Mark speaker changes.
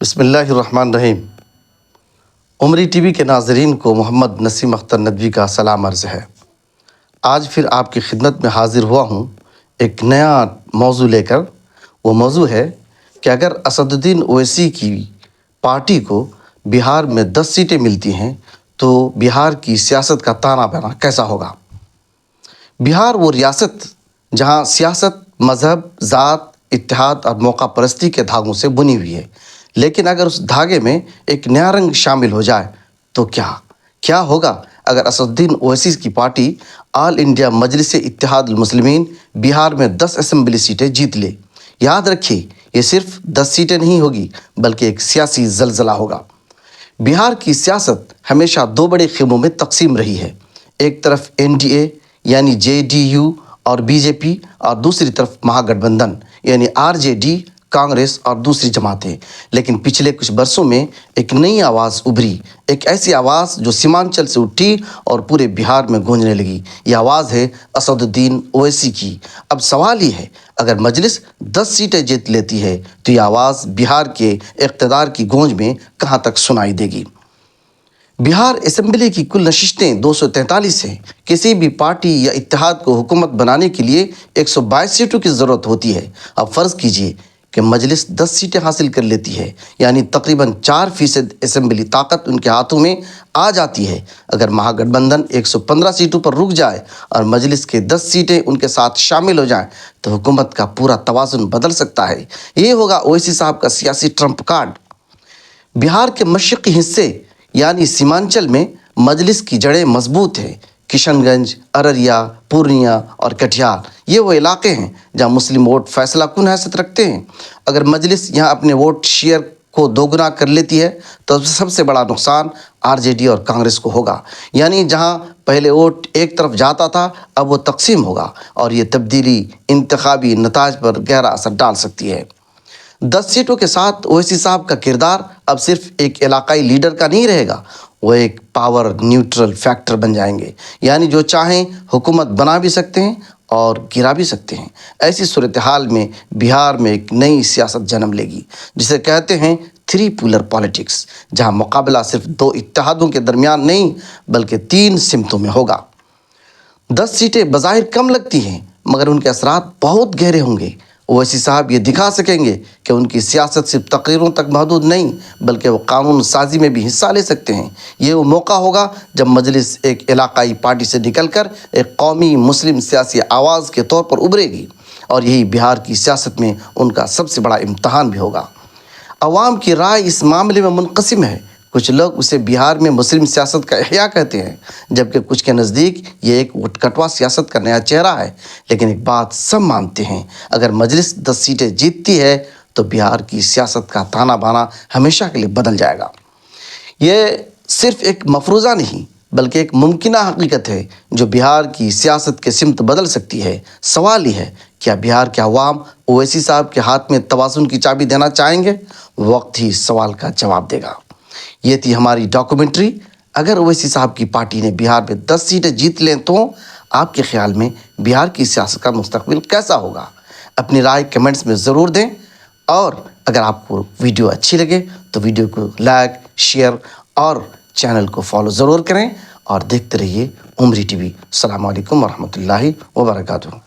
Speaker 1: बिस्मिल्लाहिर्रहमानिर्रहीम। उमरी टीवी के नाज़रीन को मोहम्मद नसीम अख्तर नदवी का सलाम अर्ज़ है। आज फिर आपकी खिदमत में हाज़िर हुआ हूँ एक नया मौजू लेकर। वो मौजू है कि अगर असदुद्दीन ओवैसी की पार्टी को बिहार में 10 सीटें मिलती हैं तो बिहार की सियासत का ताना बाना कैसा होगा। बिहार वो रियासत जहाँ सियासत मज़हब, ज़ात, इत्तेहाद और मौका परस्ती के धागों से बुनी हुई है, लेकिन अगर उस धागे में एक नया रंग शामिल हो जाए तो क्या होगा अगर असदुद्दीन ओवैसी की पार्टी ऑल इंडिया मजलिस इत्तेहादुल मुस्लिमीन बिहार में 10 असेंबली सीटें जीत ले। याद रखिए, ये सिर्फ 10 सीटें नहीं होगी बल्कि एक सियासी जलजला होगा। बिहार की सियासत हमेशा दो बड़े खेमों में तकसीम रही है। एक तरफ एनडीए यानी जेडीयू और बीजेपी, और दूसरी तरफ महागठबंधन यानी आरजेडी, कांग्रेस और दूसरी जमातें। लेकिन पिछले कुछ बरसों में एक नई आवाज़ उभरी, एक ऐसी आवाज़ जो सीमांचल से उठी और पूरे बिहार में गूंजने लगी। यह आवाज़ है असदुद्दीन ओवैसी की। अब सवाल ही है, अगर मजलिस 10 सीटें जीत लेती है तो यह आवाज़ बिहार के इक़्तिदार की गूंज में कहाँ तक सुनाई देगी। बिहार असेंबली की कुल नशिस्तें 243 हैं। किसी भी पार्टी या इत्तेहाद को हुकूमत बनाने के लिए 122 सीटों की ज़रूरत होती है। अब फ़र्ज़ कीजिए कि मजलिस 10 सीटें हासिल कर लेती है, यानी तकरीबन 4% असेंबली ताकत उनके हाथों में आ जाती है। अगर महागठबंधन 115 सीटों पर रुक जाए और मजलिस के 10 सीटें उनके साथ शामिल हो जाएं तो हुकूमत का पूरा तवाज़ुन बदल सकता है। ये होगा ओवैसी साहब का सियासी ट्रम्प कार्ड। बिहार के मशरक़ी हिस्से यानी सीमांचल में मजलिस की जड़ें मजबूत हैं। किशनगंज, अररिया, पूर्णिया और कटिहार ये वो इलाके हैं जहां मुस्लिम वोट फैसला कुन हैसियत रखते हैं। अगर मजलिस यहां अपने वोट शेयर को दोगुना कर लेती है तो सबसे बड़ा नुकसान आरजेडी और कांग्रेस को होगा। यानी जहां पहले वोट एक तरफ जाता था अब वो तकसीम होगा, और ये तब्दीली इंतखाबी नताज पर गहरा असर डाल सकती है। 10 सीटों के साथ ओवैसी साहब का किरदार अब सिर्फ एक इलाकाई लीडर का नहीं रहेगा, वो एक पावर न्यूट्रल फैक्टर बन जाएंगे। यानी जो चाहें हुकूमत बना भी सकते हैं और गिरा भी सकते हैं। ऐसी सूरत हाल में बिहार में एक नई सियासत जन्म लेगी जिसे कहते हैं 3 पिलर पॉलिटिक्स, जहां मुकाबला सिर्फ 2 इत्तेहादों के दरमियान नहीं बल्कि 3 सिमतों में होगा। 10 सीटें बज़ाहिर कम लगती हैं मगर उनके असरात बहुत गहरे होंगे। ओवैसी साहब ये दिखा सकेंगे कि उनकी सियासत सिर्फ तकरीरों तक महदूद नहीं बल्कि वो कानून साजी में भी हिस्सा ले सकते हैं। ये वो मौका होगा जब मजलिस एक इलाकाई पार्टी से निकलकर एक कौमी मुस्लिम सियासी आवाज़ के तौर पर उभरेगी, और यही बिहार की सियासत में उनका सबसे बड़ा इम्तहान भी होगा। अवाम की राय इस मामले में मुनक़सिम है। कुछ लोग उसे बिहार में मुस्लिम सियासत का इह्या कहते हैं, जबकि कुछ के नज़दीक ये एक उठकटवा सियासत का नया चेहरा है। लेकिन एक बात सब मानते हैं, अगर मजलिस 10 सीटें जीतती है तो बिहार की सियासत का ताना बाना हमेशा के लिए बदल जाएगा। ये सिर्फ एक मफरूज़ा नहीं बल्कि एक मुमकिना हकीकत है जो बिहार की सियासत के सिमत बदल सकती है। सवाल ही है, क्या बिहार के अवाम ओवैसी साहब के हाथ में तवाज़ुन की चाबी देना चाहेंगे? वक्त ही इस सवाल का जवाब देगा। ये थी हमारी डॉक्यूमेंट्री। अगर ओवैसी साहब की पार्टी ने बिहार में 10 सीटें जीत लें तो आपके ख्याल में बिहार की सियासत का मुस्तकबिल कैसा होगा? अपनी राय कमेंट्स में ज़रूर दें, और अगर आपको वीडियो अच्छी लगे तो वीडियो को लाइक, शेयर और चैनल को फॉलो ज़रूर करें, और देखते रहिए उमरी टीवी। अस्सलामु अलैकुम वरहमतुल्लाहि वबरकातुहू।